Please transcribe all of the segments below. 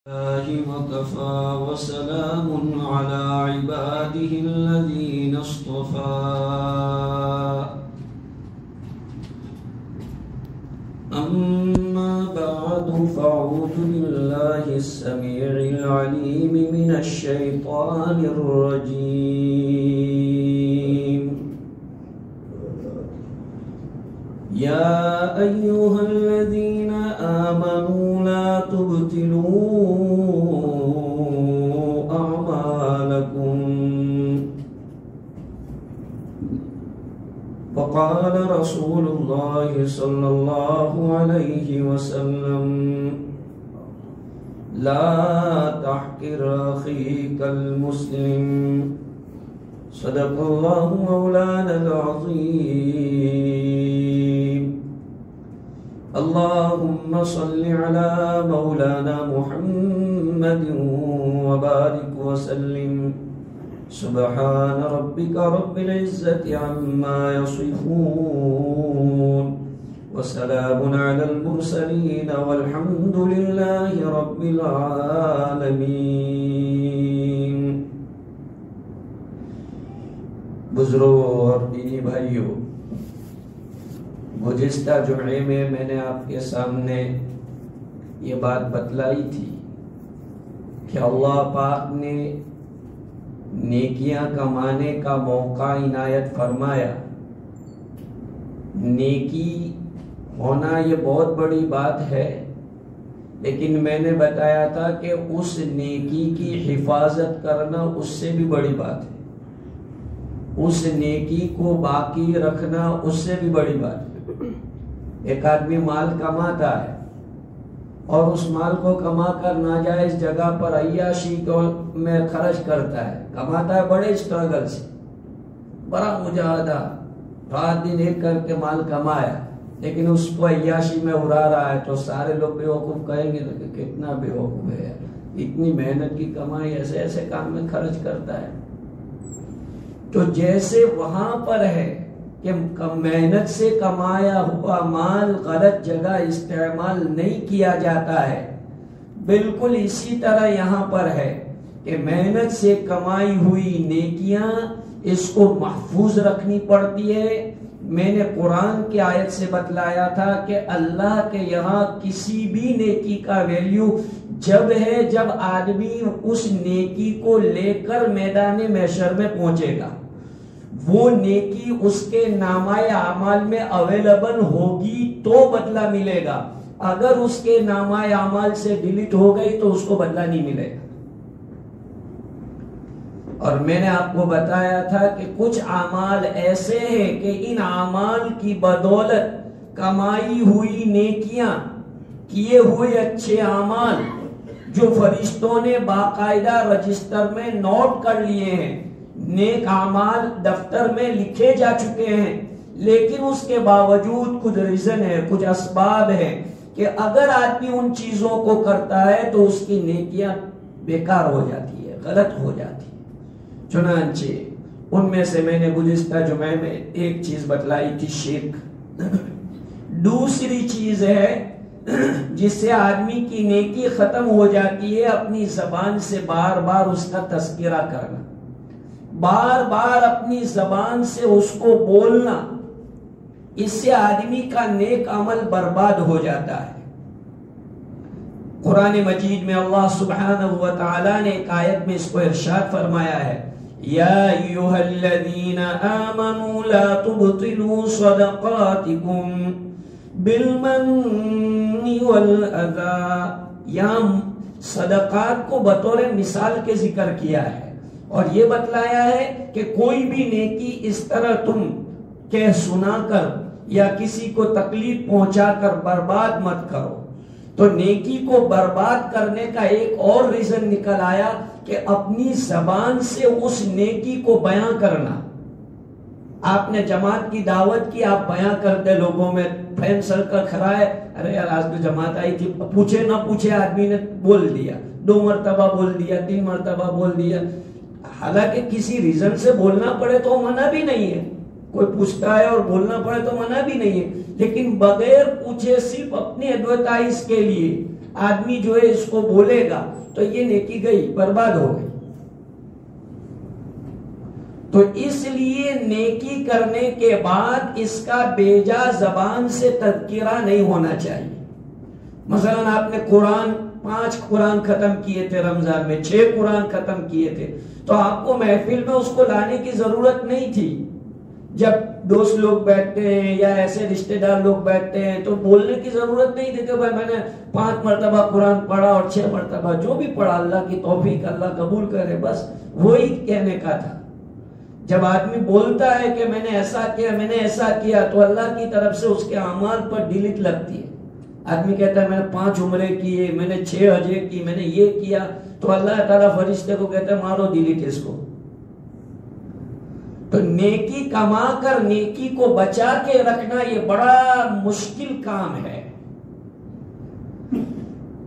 وكفى وسلام على عباده الذين اصطفى أما بعد فأعوذ بالله السميع العليم من الشيطان الرجيم يا أيها الذين آمنوا لا تبطلوا أعمالكم وقال رسول الله صلى الله عليه وسلم لا تحقر أخيك المسلم صدق الله مولانا العظيم اللهم صل على مولانا محمد وبارك وسلم سبحان ربك رب العزة عما يصفون وسلام على المرسلين والحمد لله رب العالمين. بزرگوں اور دینی بھائیوں، گزشتہ جمعے میں نے آپ کے سامنے یہ بات بتلائی تھی کہ اللہ پاک نے نیکیاں کمانے کا موقع عنایت فرمایا. نیکی ہونا یہ بہت بڑی بات ہے، لیکن میں نے بتایا تھا کہ اس نیکی کی حفاظت کرنا اس سے بھی بڑی بات ہے. اس نیکی کو باقی رکھنا اس سے بھی بڑی بات ہے. ایک آدمی مال کماتا ہے اور اس مال کو کما کر ناجائز جگہ پر عیاشی میں خرچ کرتا ہے. کماتا ہے بڑے اسٹرگل سے، بڑا مجاہدہ، رات دن ایک کر کے مال کمایا، لیکن اس کو عیاشی میں اڑا رہا ہے تو سارے لوگ بیوقوف کہیں گے کہ کتنا بیوقوف ہے، اتنی محنت کی کمائی ایسے ایسے کام میں خرچ کرتا ہے. تو جیسے وہاں پر ہے کہ محنت سے کمایا ہوا مال غلط جگہ استعمال نہیں کیا جاتا ہے، بالکل اسی طرح یہاں پر ہے کہ محنت سے کمائی ہوئی نیکیاں اس کو محفوظ رکھنی پڑتی ہے. میں نے قرآن کی آیت سے بتلایا تھا کہ اللہ کے یہاں کسی بھی نیکی کا ویلیو جب ہے جب آدمی اس نیکی کو لے کر میدان محشر میں پہنچے گا. وہ نیکی اس کے نامہ اعمال میں اویلیبل ہوگی تو بدلہ ملے گا. اگر اس کے نامہ اعمال سے ڈیلیٹ ہو گئی تو اس کو بدلہ نہیں ملے گا. اور میں نے آپ کو بتایا تھا کہ کچھ اعمال ایسے ہیں کہ ان اعمال کی بدولت کمائی ہوئی نیکیاں، کیے ہوئے اچھے اعمال جو فرشتوں نے باقاعدہ رجسٹر میں نوٹ کر لیے ہیں، نیک اعمال دفتر میں لکھے جا چکے ہیں، لیکن اس کے باوجود کچھ ریزن ہے، کچھ اسباب ہے کہ اگر آدمی ان چیزوں کو کرتا ہے تو اس کی نیکیاں بیکار ہو جاتی ہے، غلط ہو جاتی ہے. چنانچہ ان میں سے میں نے گزشتہ جمعے میں ایک چیز بتلائی تھی، شرک. دوسری چیز ہے جس سے آدمی کی نیکی ختم ہو جاتی ہے، اپنی زبان سے بار بار اس کا تذکرہ کرنا، بار بار اپنی زبان سے اس کو بولنا. اس سے آدمی کا نیک عمل برباد ہو جاتا ہے. قرآن مجید میں اللہ سبحانہ و تعالی نے ایک آیت میں اس کو ارشاد فرمایا ہے، یا ایھا الذین آمنوا لا تبطلوا صدقاتکم بالمن والاذی. یہاں صدقات کو بطور مثال کے ذکر کیا ہے اور یہ بتلایا ہے کہ کوئی بھی نیکی اس طرح تم کہہ سنا کر یا کسی کو تکلیف پہنچا کر برباد مت کرو. تو نیکی کو برباد کرنے کا ایک اور ریزن نکل آیا کہ اپنی زبان سے اس نیکی کو بیان کرنا. آپ نے جماعت کی دعوت کی، آپ بیان کرتے لوگوں میں، فرینڈ سرکل کھڑا ہے، ارے یار آج تو جماعت آئی تھی، پوچھے نہ پوچھے آدمی نے بول دیا، 2 مرتبہ بول دیا، 3 مرتبہ بول دیا. حالانکہ کسی ریزن سے بولنا پڑے تو منع بھی نہیں ہے، کوئی پوچھتا ہے اور بولنا پڑے تو منع بھی نہیں ہے، لیکن بغیر پوچھے صرف اپنی ایڈورٹائز کے لیے آدمی جو ہے اس کو بولے گا تو یہ نیکی گئی، برباد ہو گئی۔ تو اس لیے نیکی کرنے کے بعد اس کا بیجا زبان سے تذکرہ نہیں ہونا چاہیے۔ مثلا آپ نے 5 قرآن ختم کیے تھے رمضان میں، 6 قرآن ختم کیے تھے، تو آپ کو محفل میں اس کو لانے کی ضرورت نہیں تھی۔ جب دوست لوگ بیٹھتے ہیں یا ایسے رشتہ دار لوگ بیٹھتے ہیں تو بولنے کی ضرورت نہیں تھی کہ بھائی میں نے 5 مرتبہ قرآن پڑھا اور 6 مرتبہ جو بھی پڑھا، اللہ کی توفیق، اللہ قبول کرے، بس وہی کہنے کا تھا۔ جب آدمی بولتا ہے کہ میں نے ایسا کیا، میں نے ایسا کیا، تو اللہ کی طرف سے اس کے اعمال پر ڈیلیٹ لگتی ہے۔ آدمی کہتا ہے میں نے 5 عمرے کیے، میں نے 6 حجیں کی، میں نے یہ کیا، تو اللہ تعالیٰ فرشتے کو کہتا ہے مارو ڈیلیٹ اس کو۔ تو نیکی کما کر نیکی کو بچا کے رکھنا یہ بڑا مشکل کام ہے۔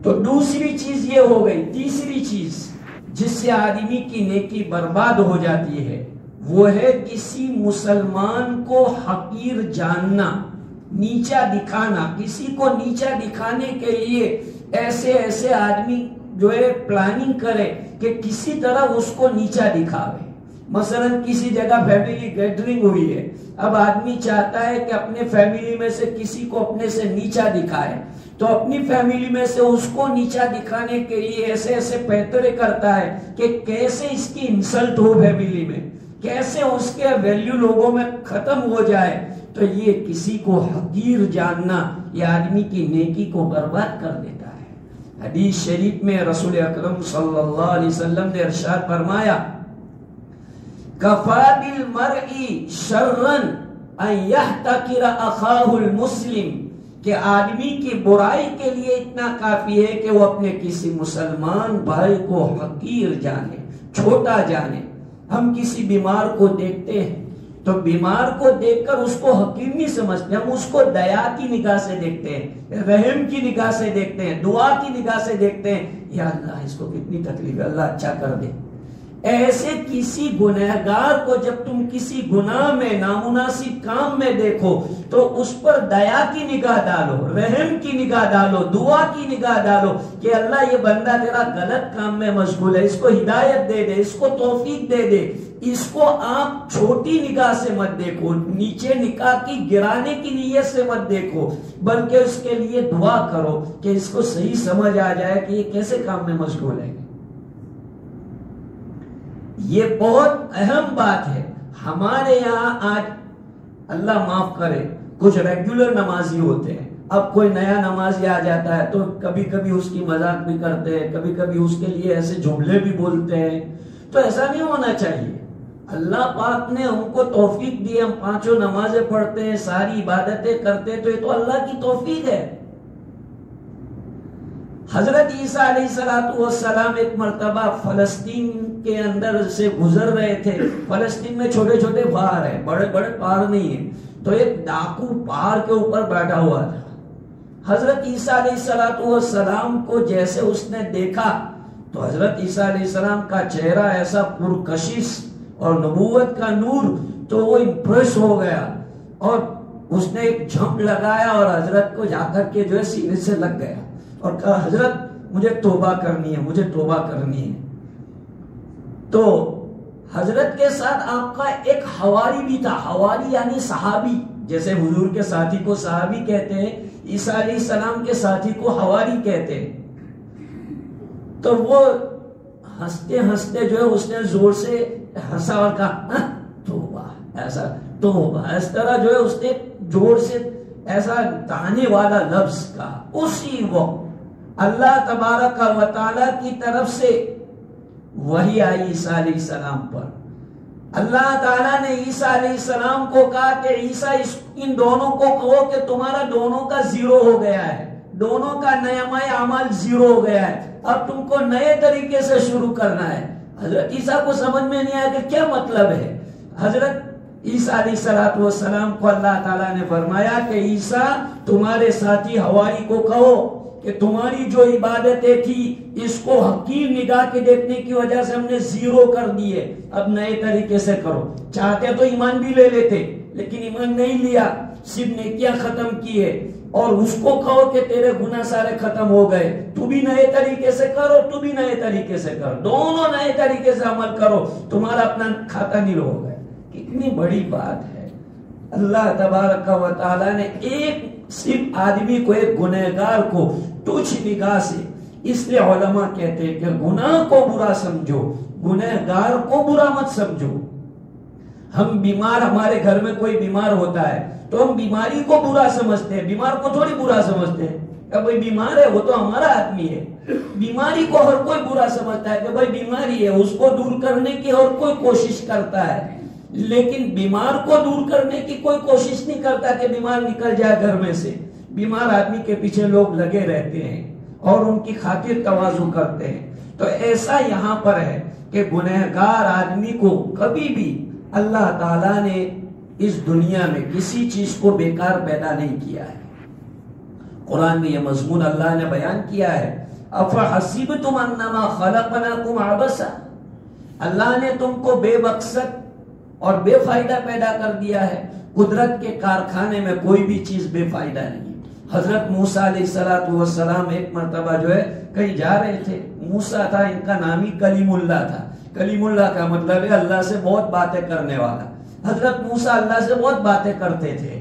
تو دوسری چیز یہ ہو گئی۔ تیسری چیز جس سے آدمی کی نیکی برباد ہو جاتی ہے وہ ہے کسی مسلمان کو حقیر جاننا، نیچا دکھانا۔ کسی کو نیچا دکھانے کے لیے ایسے آدمی جو ہے پلاننگ کرے کہ کسی طرح اس کو نیچا دکھاوے۔ مثلا کسی جگہ فیملی گیدرنگ ہوئی ہے، اب آدمی چاہتا ہے کہ اپنے فیملی میں سے کسی کو اپنے سے نیچا دکھائے، تو اپنی فیملی میں سے اس کو نیچا دکھانے کے لیے ایسے پیترے کرتا ہے کہ کیسے اس کی انسلٹ ہو فیملی میں، کیسے اس کے ویلیو لوگوں میں ختم ہو جائے۔ تو یہ کسی کو حقیر جاننا یہ آدمی کی نیکی کو برباد کر دیتا ہے۔ حدیث شریف میں رسول اکرم صلی اللہ علیہ وسلم نے ارشاد فرمایا کفا بالمرء شرا ان یحتقر اخاہ المسلم، کہ آدمی کی برائی کے لیے اتنا کافی ہے کہ وہ اپنے کسی مسلمان بھائی کو حقیر جانے، چھوٹا جانے۔ ہم کسی بیمار کو دیکھتے ہیں تو بیمار کو دیکھ کر اس کو حقیر نہیں سمجھتے، ہم اس کو دیا کی نگاہ سے دیکھتے ہیں، رحم کی نگاہ سے دیکھتے ہیں، دعا کی نگاہ سے دیکھتے ہیں، یا اللہ اس کو کتنی تکلیف ہے، اللہ اچھا کر دے۔ ایسے کسی گنہگار کو جب تم کسی گناہ میں، نامناسب کام میں دیکھو تو اس پر دیا کی نگاہ ڈالو، رحم کی نگاہ ڈالو، دعا کی نگاہ ڈالو کہ اللہ یہ بندہ تیرا غلط کام میں مشغول ہے، اس کو ہدایت دے دے، اس کو توفیق دے دے۔ اس کو آپ چھوٹی نگاہ سے مت دیکھو، نیچے نگاہ کی گرانے کی نیت سے مت دیکھو، بلکہ اس کے لیے دعا کرو کہ اس کو صحیح سمجھ آ جائے کہ یہ کیسے کام میں مشغول ہے۔ یہ بہت اہم بات ہے۔ ہمارے یہاں آج اللہ معاف کرے کچھ ریگولر نمازی ہوتے ہیں، اب کوئی نیا نمازی آ جاتا ہے تو کبھی کبھی اس کی مذاق بھی کرتے ہیں، کبھی کبھی اس کے لیے ایسے جملے بھی بولتے ہیں۔ تو ایسا نہیں ہونا چاہیے۔ اللہ پاک نے ہم کو توفیق دی، ہم 5 نمازیں پڑھتے ہیں، ساری عبادتیں کرتے ہیں، تو یہ تو اللہ کی توفیق ہے۔ حضرت عیسیٰ علیہ السلام ایک مرتبہ فلسطین کے اندر سے گزر رہے تھے۔ فلسطین میں چھوٹے چھوٹے پہاڑ ہیں، بڑے بڑے پہاڑ نہیں ہیں، تو ایک ڈاکو پہاڑ کے اوپر بیٹھا ہوا تھا۔ حضرت عیسیٰ علیہ السلام کو جیسے اس نے دیکھا تو حضرت عیسیٰ علیہ السلام کا چہرہ ایسا پرکشش اور نبوت کا نور، تو وہ امپریس ہو گیا اور اس نے ایک جھمپ لگایا اور حضرت کو جا کر کے جو ہے سینے سے لگ گیا اور کہا حضرت مجھے توبہ کرنی ہے، مجھے توبہ کرنی ہے۔ تو حضرت کے ساتھ آپ کا ایک حواری بھی تھا، حواری یعنی صحابی، جیسے حضور کے ساتھی کو صحابی کہتے ہیں، عیسیٰ علیہ السلام کے ساتھی کو حواری کہتے ہیں۔ تو وہ ہنستے ہنستے جو ہے اس نے زور سے ہنسا اور کہا توبہ، ایسا توبہ، اس طرح جو ہے اس نے زور سے ایسا تانے والا لفظ کہا۔ اسی وقت اللہ تبارک و تعالی کی طرف سے وحی آئی عیسیٰ علیہ السلام پر۔ اللہ تعالیٰ نے عیسیٰ علیہ السلام کو کہا کہ عیسیٰ ان دونوں کو کہو کہ تمہارا دونوں کا زیرو ہو گیا ہے، دونوں کا نعمۂ اعمال زیرو ہو گیا ہے، اب تم کو نئے طریقے سے شروع کرنا ہے۔ حضرت عیسیٰ کو سمجھ میں نہیں آیا کہ کیا مطلب ہے۔ حضرت عیسیٰ علیہ السلام کو اللہ تعالیٰ نے فرمایا کہ عیسیٰ تمہارے ساتھی حواری کو کہو کہ تمہاری جو عبادتیں تھی اس کو حقیر نگاہ کے دیکھنے کی وجہ سے ہم نے زیرو کر دیے، اب نئے طریقے سے کرو۔ چاہتے تو ایمان بھی لے لیتے لیکن ایمان نہیں لیا، صرف نیکیاں ختم کیے، اور اس کو کہو کہ تیرے گناہ سارے ختم ہو گئے، تو بھی نئے طریقے سے کرو، تو بھی نئے طریقے سے کرو، دونوں نئے طریقے سے عمل کرو، تمہارا اپنا کھاتا نیل ہو گئے۔ کتنی بڑی بات ہے۔ اللہ تبارک و تعالیٰ نے ایک صرف آدمی کو، ایک گنہگار کو تجھ نگاہ سے، اس لیے علماء کہتے ہیں کہ گناہ کو برا سمجھو، گنہگار کو برا مت سمجھو۔ ہم بیمار، ہمارے گھر میں کوئی بیمار ہوتا ہے تو ہم بیماری کو برا سمجھتے ہیں، بیمار کو تھوڑی برا سمجھتے ہیں کہ بھائی بیمار ہے، وہ تو ہمارا آدمی ہے۔ بیماری کو ہر کوئی برا سمجھتا ہے کہ بھائی بیماری ہے، اس کو دور کرنے کی ہر کوئی کوشش کرتا ہے، لیکن بیمار کو دور کرنے کی کوئی کوشش نہیں کرتا کہ بیمار نکل جائے گھر میں سے۔ بیمار آدمی کے پیچھے لوگ لگے رہتے ہیں اور ان کی خاطر تواضع کرتے ہیں۔ تو ایسا یہاں پر ہے کہ گنہگار آدمی کو کبھی بھی اللہ تعالیٰ نے اس دنیا میں کسی چیز کو بیکار پیدا نہیں کیا ہے۔ قرآن میں یہ مضمون اللہ نے بیان کیا ہے، افحسبتم انما خلقناکم عبثا، اللہ نے تم کو بے مقصد اور بے فائدہ پیدا کر دیا ہے۔ قدرت کے کارخانے میں کوئی بھی چیز بے فائدہ نہیں۔ حضرت موسیٰ علیہ السلام ایک مرتبہ جو ہے کہیں جا رہے تھے، موسیٰ تھا، ان کا نام ہی کلیم اللہ تھا۔ کلیم اللہ کا مطلب ہے اللہ سے بہت باتیں کرنے والا۔ حضرت موسیٰ اللہ سے بہت باتیں کرتے تھے۔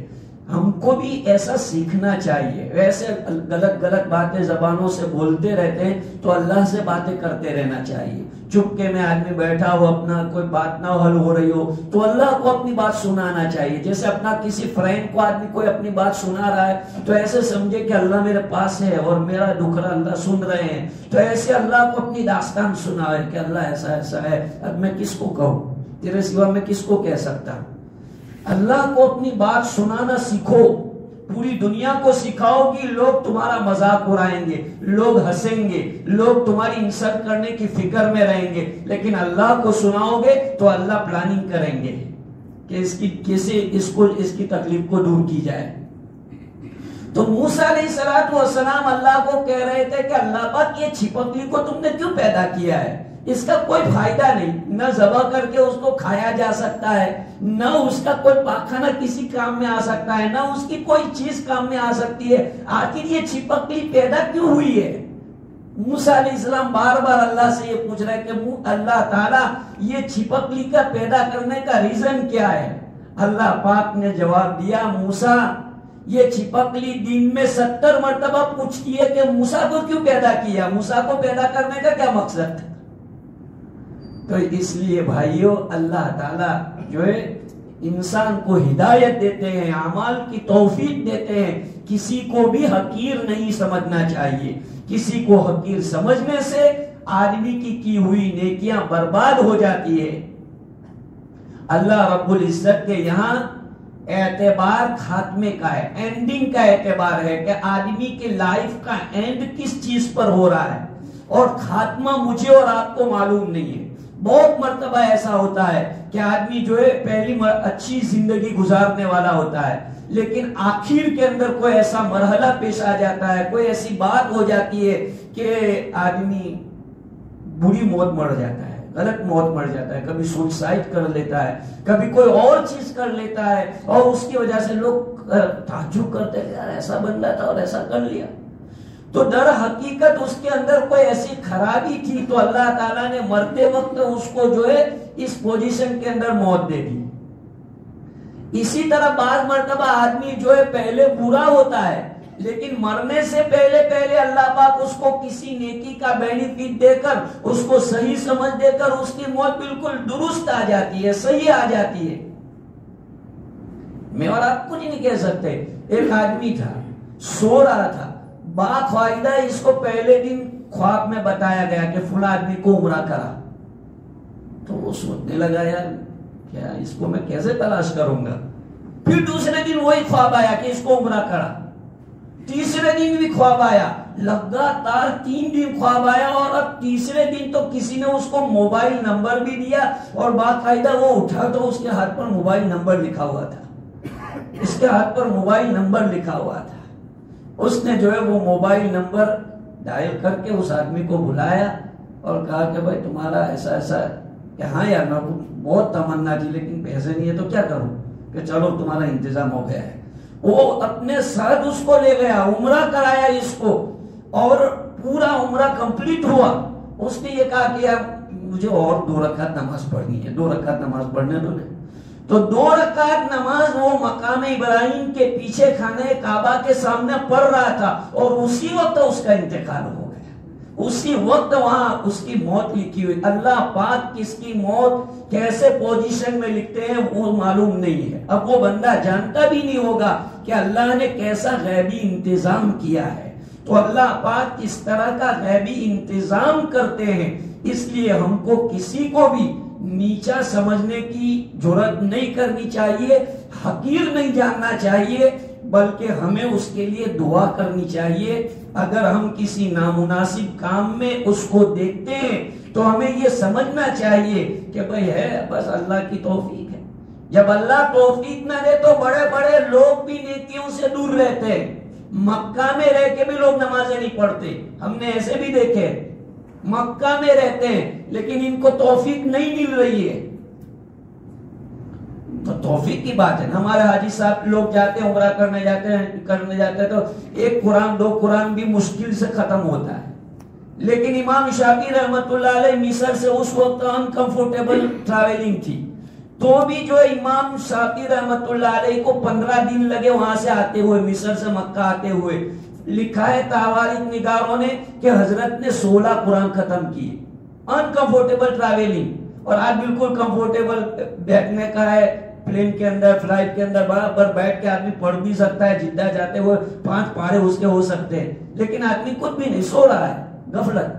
ہم کو بھی ایسا سیکھنا چاہیے، ویسے غلط غلط باتیں زبانوں سے بولتے رہتے ہیں تو اللہ سے باتیں کرتے رہنا چاہیے۔ چپکے میں آدمی بیٹھا ہو، اپنا کوئی بات نہ حل ہو رہی ہو تو اللہ کو اپنی بات سنانا چاہیے۔ جیسے اپنا کسی فرینڈ کو آدمی کوئی اپنی بات سنا رہا ہے تو ایسے سمجھے کہ اللہ میرے پاس ہے اور میرا دکھڑا اللہ سن رہے ہیں، تو ایسے اللہ کو اپنی داستان سنا ہے کہ اللہ ایسا ایسا ہے، اب میں کس کو کہوں، تیرے سوا میں کس کو کہہ سکتا ہوں۔ اللہ کو اپنی بات سنانا سیکھو، پوری دنیا کو سکھاؤ گی، لوگ تمہارا مذاق اڑائیں گے، لوگ ہنسیں گے، لوگ تمہاری انسلٹ کرنے کی فکر میں رہیں گے، لیکن اللہ کو سناؤ گے تو اللہ پلاننگ کریں گے کہ اس کی کیسے اس کی تکلیف کو دور کی جائے۔ تو موسیٰ علیہ السلام اللہ کو کہہ رہے تھے کہ اللہ پاک یہ چھپکلی کو تم نے کیوں پیدا کیا ہے، اس کا کوئی فائدہ نہیں، نہ ذبح کر کے اس کو کھایا جا سکتا ہے، نہ اس کا کوئی پاخانہ کسی کام میں آ سکتا ہے، نہ اس کی کوئی چیز کام میں آ سکتی ہے، آخر یہ چھپکلی پیدا کیوں ہوئی ہے۔ موسیٰ علیہ السلام بار بار اللہ سے یہ پوچھ رہے کہ اللہ تعالیٰ یہ چھپکلی کا پیدا کرنے کا ریزن کیا ہے۔ اللہ پاک نے جواب دیا، موسیٰ یہ چھپکلی دن میں 70 مرتبہ پوچھتی ہے کہ موسیٰ کو کیوں پیدا کیا، موسیٰ کو پیدا کرنے کا کیا مقصد تھا۔ تو اس لیے بھائیوں، اللہ تعالیٰ جو ہے انسان کو ہدایت دیتے ہیں، اعمال کی توفیق دیتے ہیں، کسی کو بھی حقیر نہیں سمجھنا چاہیے۔ کسی کو حقیر سمجھنے سے آدمی کی ہوئی نیکیاں برباد ہو جاتی ہے۔ اللہ رب العزت کے یہاں اعتبار خاتمے کا ہے، اینڈنگ کا اعتبار ہے کہ آدمی کے لائف کا اینڈ کس چیز پر ہو رہا ہے، اور خاتمہ مجھے اور آپ کو معلوم نہیں ہے۔ بہت مرتبہ ایسا ہوتا ہے کہ آدمی جو ہے پہلی اچھی زندگی گزارنے والا ہوتا ہے، لیکن آخر کے اندر کوئی ایسا مرحلہ پیش آ جاتا ہے، کوئی ایسی بات ہو جاتی ہے کہ آدمی بری موت مر جاتا ہے، غلط موت مر جاتا ہے، کبھی سوسائڈ کر لیتا ہے، کبھی کوئی اور چیز کر لیتا ہے، اور اس کی وجہ سے لوگ تعجب کرتے ہیں یار ایسا بندہ تھا اور ایسا کر لیا۔ تو در حقیقت اس کے اندر کوئی ایسی خرابی تھی تو اللہ تعالیٰ نے مرتے وقت اس کو جو ہے اس پوزیشن کے اندر موت دے دی۔ اسی طرح بعض مرتبہ آدمی جو ہے پہلے برا ہوتا ہے، لیکن مرنے سے پہلے اللہ پاک اس کو کسی نیکی کا بینیفٹ دے کر، اس کو صحیح سمجھ دے کر اس کی موت بالکل درست آ جاتی ہے، صحیح آ جاتی ہے۔ میں اور آپ کچھ نہیں کہہ سکتے۔ ایک آدمی تھا، سو رہا تھا، باقاعدہ اس کو پہلے دن خواب میں بتایا گیا کہ فلاں آدمی کو عمرہ کرا، تو وہ سوچنے لگا یار کیا اس کو میں کیسے تلاش کروں گا۔ پھر دوسرے دن وہی خواب آیا کہ اس کو عمرہ کرا، تیسرے دن بھی خواب آیا، لگاتار 3 دن خواب آیا، اور اب تیسرے دن تو کسی نے اس کو موبائل نمبر بھی دیا، اور باقاعدہ وہ اٹھا تو اس کے ہاتھ پر موبائل نمبر لکھا ہوا تھا، اس کے ہاتھ پر موبائل نمبر لکھا ہوا تھا۔ اس نے جو ہے وہ موبائل نمبر ڈائل کر کے اس آدمی کو بلایا اور کہا کہ بھائی تمہارا ایسا ایسا، کہ ہاں یار میں بہت تمنا تھی لیکن پیسے نہیں ہے تو کیا کروں، کہ چلو تمہارا انتظام ہو گیا ہے۔ وہ اپنے ساتھ اس کو لے گیا، عمرہ کرایا اس کو، اور پورا عمرہ کمپلیٹ ہوا. اس نے یہ کہا کہ یار مجھے اور 2 رکعت نماز پڑھنی ہے، 2 رکعت نماز پڑھنے دو. تو 2 رکعت نماز وہ مقام ابراہیم کے پیچھے خانہ کعبہ کے سامنے پڑھ رہا تھا، اور اسی وقت اس کا انتقال ہو گیا. اسی وقت وہاں اس کی موت لکھی ہوئی. اللہ پاک کس کی موت کیسے پوزیشن میں لکھتے ہیں وہ معلوم نہیں ہے. اب وہ بندہ جانتا بھی نہیں ہوگا کہ اللہ نے کیسا غیبی انتظام کیا ہے. تو اللہ پاک کس طرح کا غیبی انتظام کرتے ہیں. اس لیے ہم کو کسی کو بھی نیچا سمجھنے کی جرات نہیں کرنی چاہیے، حقیر نہیں جاننا چاہیے، بلکہ ہمیں اس کے لیے دعا کرنی چاہیے. اگر ہم کسی نامناسب کام میں اس کو دیکھتے ہیں تو ہمیں یہ سمجھنا چاہیے کہ بھئی ہے بس اللہ کی توفیق ہے. جب اللہ توفیق نہ دے تو بڑے بڑے لوگ بھی نیکیوں سے دور رہتے ہیں. مکہ میں رہ کے بھی لوگ نمازیں نہیں پڑھتے، ہم نے ایسے بھی دیکھے. مکہ میں رہتے ہیں لیکن ان کو توفیق نہیں مل رہی ہے. تو توفیق کی بات ہے نا. ہمارے حاجی صاحب لوگ جاتے ہیں عمرہ کرنے جاتے ہیں تو 1 قرآن 2 قرآن بھی مشکل سے ختم ہوتا ہے. لیکن امام شافعی رحمت اللہ علیہ مصر سے اس وقت انکمفورٹیبل ٹریولنگ تھی، تو بھی جو امام شافعی رحمت اللہ علیہ کو 15 دن لگے وہاں سے آتے ہوئے، مصر سے مکہ آتے ہوئے. لکھا ہے تواریخ نگاروں نے کہ حضرت نے 16 قرآن ختم کیے. انکمفورٹیبل ٹریولنگ. اور آج بالکل کمفورٹیبل بیٹھنے کا ہے، پلین کے اندر فلائٹ کے اندر برابر بیٹھ کے آدمی پڑھ بھی سکتا ہے. جدہ جاتے ہوئے 5 پارے اس کے ہو سکتے ہیں، لیکن آدمی کچھ بھی نہیں، سو رہا ہے، غفلت.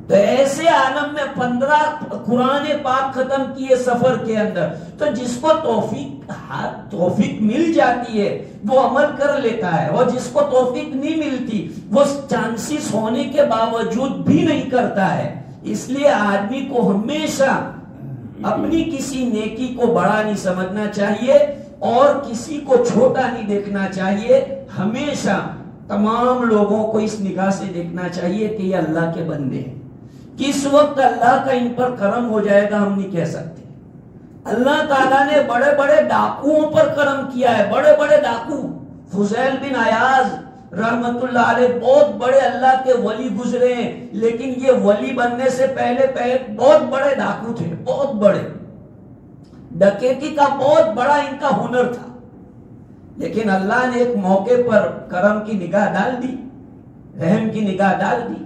تو ایسے عالم میں 15 قرآن پاک ختم کیے سفر کے اندر. تو جس کو توفیق مل جاتی ہے وہ عمل کر لیتا ہے، اور جس کو توفیق نہیں ملتی وہ چانسز ہونے کے باوجود بھی نہیں کرتا ہے. اس لیے آدمی کو ہمیشہ اپنی کسی نیکی کو بڑا نہیں سمجھنا چاہیے اور کسی کو چھوٹا نہیں دیکھنا چاہیے. ہمیشہ تمام لوگوں کو اس نگاہ سے دیکھنا چاہیے کہ یہ اللہ کے بندے ہیں. کس وقت اللہ کا ان پر کرم ہو جائے گا ہم نہیں کہہ سکتے. اللہ تعالیٰ نے بڑے بڑے ڈاکوؤں پر کرم کیا ہے. بڑے بڑے ڈاکو، فضیل بن عیاض رحمت اللہ علیہ بہت بڑے اللہ کے ولی گزرے ہیں، لیکن یہ ولی بننے سے پہلے بہت بڑے ڈاکو تھے. بہت بڑے ڈکیتی کا بہت بڑا ان کا ہنر تھا. لیکن اللہ نے ایک موقع پر کرم کی نگاہ ڈال دی، رحم کی نگاہ ڈال دی.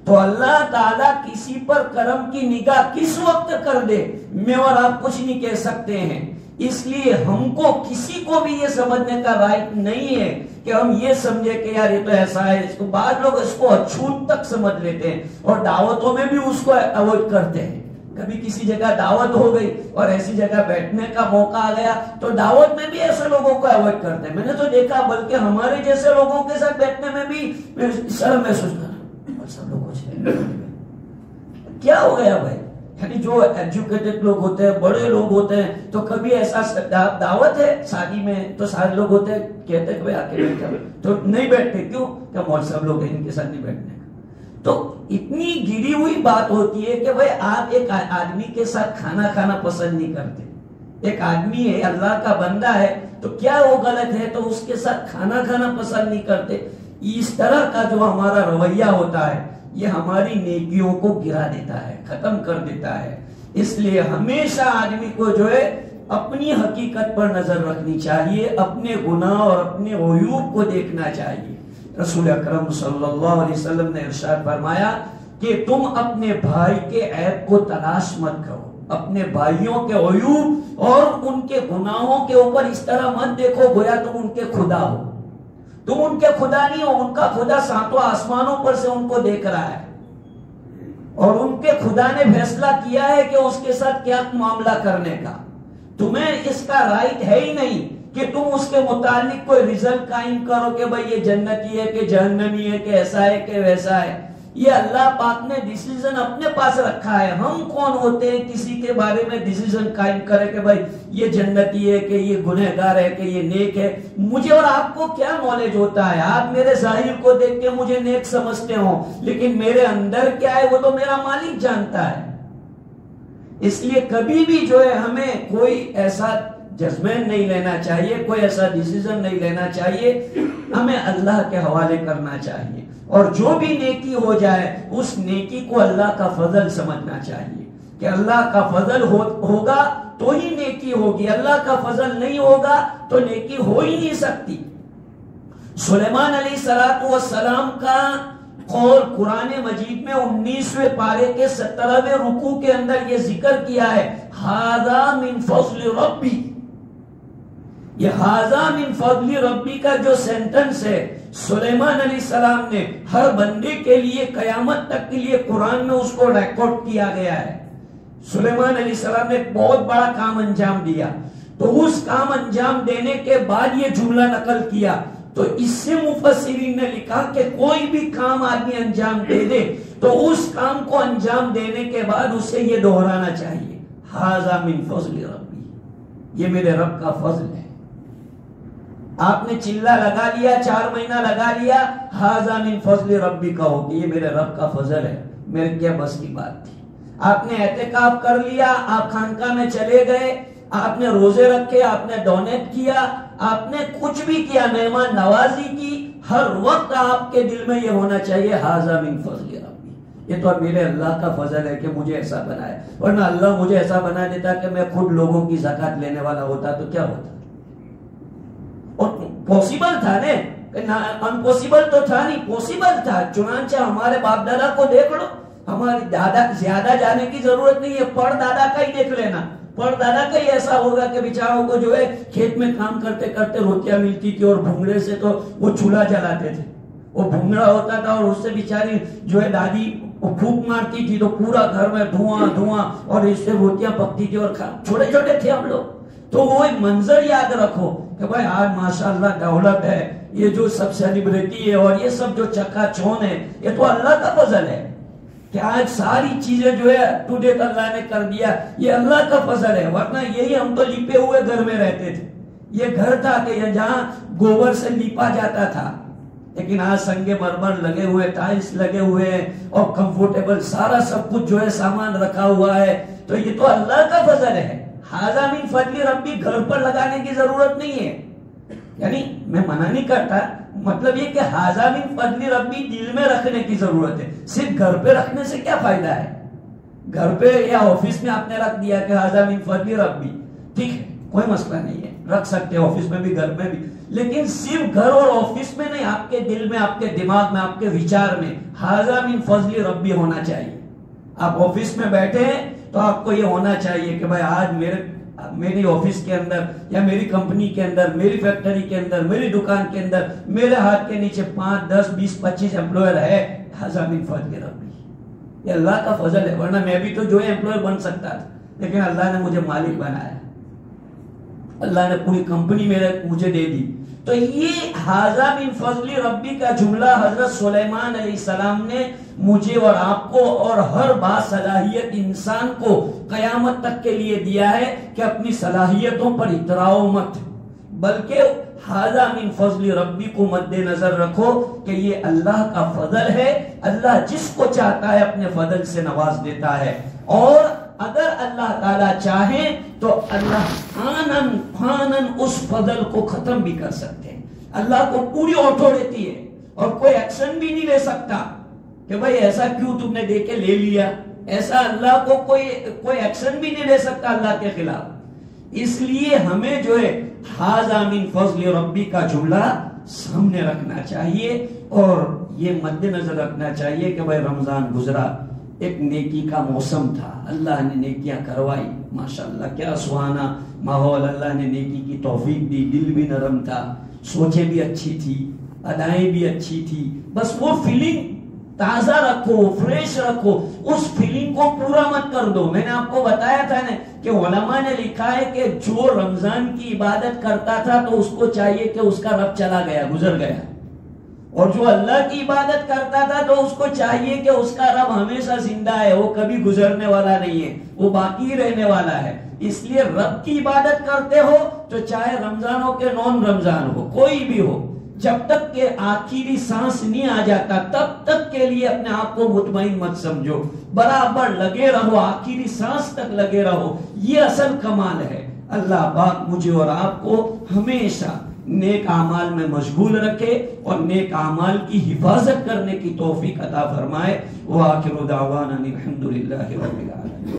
تو اللہ تعالیٰ کسی پر کرم کی نگاہ کس وقت کر دے میں اور آپ کچھ نہیں کہہ سکتے ہیں. اس لیے ہم کو کسی کو بھی یہ سمجھنے کا رائٹ نہیں ہے کہ ہم یہ سمجھے کہ یار یہ تو ایسا ہے. اس کو بعض لوگ اس کو اچھوت تک سمجھ لیتے ہیں اور دعوتوں میں بھی اس کو اوائڈ کرتے ہیں. کبھی کسی جگہ دعوت ہو گئی اور ایسی جگہ بیٹھنے کا موقع آ گیا تو دعوت میں بھی ایسے لوگوں کو اوائڈ کرتے ہیں. میں نے تو دیکھا بلکہ ہمارے جیسے لوگوں کے ساتھ بیٹھنے میں بھی شرم محسوس کرا. سب لوگوں سے کیا ہو گیا بھائی؟ یعنی جو ایجوکیٹڈ لوگ ہوتے ہیں، بڑے لوگ ہوتے ہیں، تو کبھی ایسا دعوت ہے شادی میں تو سارے لوگ ہوتے ہیں کہتے ہیں کہ آ کے بیٹھا تو نہیں بیٹھتے. کیوں کہ مول سب لوگ ہیں ان کے ساتھ نہیں بیٹھنے کا. تو اتنی گری ہوئی بات ہوتی ہے کہ بھائی آپ ایک آدمی کے ساتھ کھانا کھانا پسند نہیں کرتے. ایک آدمی ہے، اللہ کا بندہ ہے، تو کیا وہ غلط ہے تو اس کے ساتھ کھانا کھانا پسند نہیں کرتے. اس طرح کا جو ہمارا رویہ ہوتا ہے یہ ہماری نیکیوں کو گرا دیتا ہے، ختم کر دیتا ہے. اس لیے ہمیشہ آدمی کو جو ہے اپنی حقیقت پر نظر رکھنی چاہیے، اپنے گناہ اور اپنے عیوب کو دیکھنا چاہیے. رسول اکرم صلی اللہ علیہ وسلم نے ارشاد فرمایا کہ تم اپنے بھائی کے عیب کو تلاش مت کرو. اپنے بھائیوں کے عیوب اور ان کے گناہوں کے اوپر اس طرح مت دیکھو گویا تم ان کے خدا ہو. تم ان کے خدا نہیں ہو. ان کا خدا 7 آسمانوں پر سے ان کو دیکھ رہا ہے اور ان کے خدا نے فیصلہ کیا ہے کہ اس کے ساتھ کیا معاملہ کرنے کا. تمہیں اس کا رائٹ ہے ہی نہیں کہ تم اس کے متعلق کوئی رزلٹ قائم کرو کہ بھئی یہ جنتی ہے کہ جہنمی ہے کہ ایسا ہے کہ ویسا ہے. یہ اللہ پاک نے ڈیسیزن اپنے پاس رکھا ہے. ہم کون ہوتے ہیں کسی کے بارے میں ڈیسیزن قائم کرے کہ بھئی یہ جنتی ہے کہ یہ گنہگار ہے کہ یہ نیک ہے. مجھے اور آپ کو کیا نالج ہوتا ہے؟ آپ میرے ظاہر کو دیکھ کے مجھے نیک سمجھتے ہوں، لیکن میرے اندر کیا ہے وہ تو میرا مالک جانتا ہے. اس لیے کبھی بھی جو ہے ہمیں کوئی ایسا ججمنٹ نہیں لینا چاہیے، کوئی ایسا ڈیسیزن نہیں لینا چاہیے، ہمیں اللہ کے حوالے کرنا چاہیے، اور جو بھی نیکی ہو جائے اس نیکی کو اللہ کا فضل سمجھنا چاہیے کہ اللہ کا فضل ہوگا تو ہی نیکی ہوگی، اللہ کا فضل نہیں ہوگا تو نیکی ہو ہی نہیں سکتی۔ سلیمان علیہ السلام کا قول قرآن مجید میں 19ویں پارے کے 17ویں رکوع کے اندر یہ ذکر کیا ہے، ھذا من فضل ربی۔ یہ ھذا من فضل ربی کا جو سینٹنس ہے سلیمان علیہ السلام نے ہر بندے کے لیے قیامت تک کے لیے قرآن میں اس کو ریکارڈ کیا گیا ہے۔ سلیمان علیہ السلام نے ایک بہت بڑا کام انجام دیا، تو اس کام انجام دینے کے بعد یہ جملہ نقل کیا، تو اس سے مفسرین نے لکھا کہ کوئی بھی کام آدمی انجام دے دے تو اس کام کو انجام دینے کے بعد اسے یہ دہرانا چاہیے، ھذا من فضل ربی، یہ میرے رب کا فضل ہے۔ آپ نے چلہ لگا لیا، 4 مہینہ لگا لیا، ھذا من فضل ربی کا ہو کہ یہ میرے رب کا فضل ہے، میرے کیا بس کی بات تھی۔ آپ نے اعتکاف کر لیا، آپ خانقاہ میں چلے گئے، آپ نے روزے رکھے، آپ نے ڈونیٹ کیا، آپ نے کچھ بھی کیا، مہمان نوازی کی، ہر وقت آپ کے دل میں یہ ہونا چاہیے ھذا من فضل ربی، یہ تو میرے اللہ کا فضل ہے کہ مجھے ایسا بنایا، ورنہ اللہ مجھے ایسا بنا دیتا کہ میں خود لوگوں کی زکات لینے والا ہوتا تو کیا ہوتا؟ اور پوسیبل تھا نا، امپوسیبل تو تھا نہیں، پوسیبل تھا۔ چنانچہ ہمارے باپ دادا کو دیکھ لو، ہماری دادا زیادہ جانے کی ضرورت نہیں ہے، پڑ دادا کا ہی دیکھ لینا، پڑ دادا کا ہی ایسا ہوگا کہ بیچاروں کو جو ہے کھیت میں کام کرتے کرتے روٹیاں ملتی تھی، اور بھونگڑے سے تو وہ چولہا جلاتے تھے، وہ بھونگڑا ہوتا تھا، اور اس سے بیچاری جو ہے دادی پھونک مارتی تھی تو پورا گھر میں دھواں دھواں، اور اس سے روٹیاں پکتی تھی، اور چھوٹے چھوٹے تھے ہم لوگ۔ تو وہ ایک منظر یاد رکھو کہ بھائی آج ماشاءاللہ دولت ہے، یہ جو سب سیلیبریٹی ہے اور یہ سب جو چکا چون ہے، یہ تو اللہ کا فضل ہے کہ آج ساری چیزیں جو ہے ٹو ڈیٹ اللہ نے کر دیا، یہ اللہ کا فضل ہے، ورنہ یہی ہم تو لیپے ہوئے گھر میں رہتے تھے۔ یہ گھر تھا کہ جہاں گوبر سے لیپا جاتا تھا، لیکن آج سنگ مرمر لگے ہوئے، ٹائلز لگے ہوئے ہیں، اور کمفورٹیبل سارا سب کچھ جو ہے سامان رکھا ہوا ہے، تو یہ تو اللہ کا فضل ہے۔ ھذا من فضل ربی گھر پر لگانے کی ضرورت نہیں ہے، یعنی میں منع نہیں کرتا، مطلب یہ کہ ھذا من فضل ربی دل میں رکھنے کی ضرورت ہے، صرف گھر پہ رکھنے سے کیا فائدہ ہے؟ گھر پہ یا آفس میں آپ نے رکھ دیا کہ ھذا من فضل ربی، ٹھیک ہے، کوئی مسئلہ نہیں ہے، رکھ سکتے آفس میں بھی گھر میں بھی، لیکن صرف گھر اور آفس میں نہیں، آپ کے دل میں، آپ کے دماغ میں، آپ کے وچار میں ھذا من فضل ربی ہونا چاہیے۔ آپ آفس میں بیٹھے ہیں تو آپ کو یہ ہونا چاہیے کہ بھائی آج میری آفس کے اندر یا میری کمپنی کے اندر، میری فیکٹری کے اندر، میری دکان کے اندر میرے ہاتھ کے نیچے 5 10 20 25 امپلائر ہے، ھذا من فضل ربی، یہ اللہ کا فضل ہے، ورنہ میں بھی تو جو ہے امپلائر بن سکتا تھا، لیکن اللہ نے مجھے مالک بنایا، اللہ نے پوری کمپنی مجھے دے دی۔ تو یہ ھذا من فضل ربی کا جملہ حضرت سلیمان علیہ السلام نے مجھے اور آپ کو اور ہر باصلاحیت انسان کو قیامت تک کے لیے دیا ہے کہ اپنی صلاحیتوں پر اتراؤ مت، بلکہ ھذا من فضل ربی کو مد نظر رکھو کہ یہ اللہ کا فضل ہے، اللہ جس کو چاہتا ہے اپنے فضل سے نواز دیتا ہے، اور اگر اللہ تعالیٰ چاہے تو اللہ فانن اس فضل کو ختم بھی کر سکتے ہیں۔ اللہ کو پوری آتھورٹی ہے اور کوئی ایکشن بھی نہیں لے سکتا کہ بھائی ایسا کیوں تم نے دے کے لے لیا، ایسا اللہ کو کوئی ایکشن بھی نہیں لے سکتا اللہ کے خلاف۔ اس لیے ہمیں جو ہے ھذا من فضل ربی کا جملہ سامنے رکھنا چاہیے اور یہ مد نظر رکھنا چاہیے کہ بھائی رمضان گزرا، ایک نیکی کا موسم تھا، اللہ نے نیکیاں کروائی، ماشاءاللہ کیا سہانا ماحول، اللہ نے نیکی کی توفیق دی، دل بھی نرم تھا، سوچیں بھی اچھی تھی، ادائیں بھی اچھی تھی، بس وہ فیلنگ تازہ رکھو، فریش رکھو، اس فیلنگ کو پورا مت کر دو۔ میں نے آپ کو بتایا تھا نا کہ علماء نے لکھا ہے کہ جو رمضان کی عبادت کرتا تھا تو اس کو چاہیے کہ اس کا رب چلا گیا، گزر گیا، اور جو اللہ کی عبادت کرتا تھا تو اس کو چاہیے کہ اس کا رب ہمیشہ زندہ ہے، وہ کبھی گزرنے والا نہیں ہے، وہ باقی رہنے والا ہے۔ اس لیے رب کی عبادت کرتے ہو تو چاہے رمضان ہو کہ نون رمضان ہو، کوئی بھی ہو، جب تک کہ آخری سانس نہیں آ جاتا تب تک کے لیے اپنے آپ کو مطمئن مت سمجھو، برابر لگے رہو، آخری سانس تک لگے رہو، یہ اصل کمال ہے۔ اللہ پاک مجھے اور آپ کو ہمیشہ نیک اعمال میں مشغول رکھے اور نیک اعمال کی حفاظت کرنے کی توفیق عطا فرمائے۔ وآخر دعوانا الحمدللہ رب العالمین۔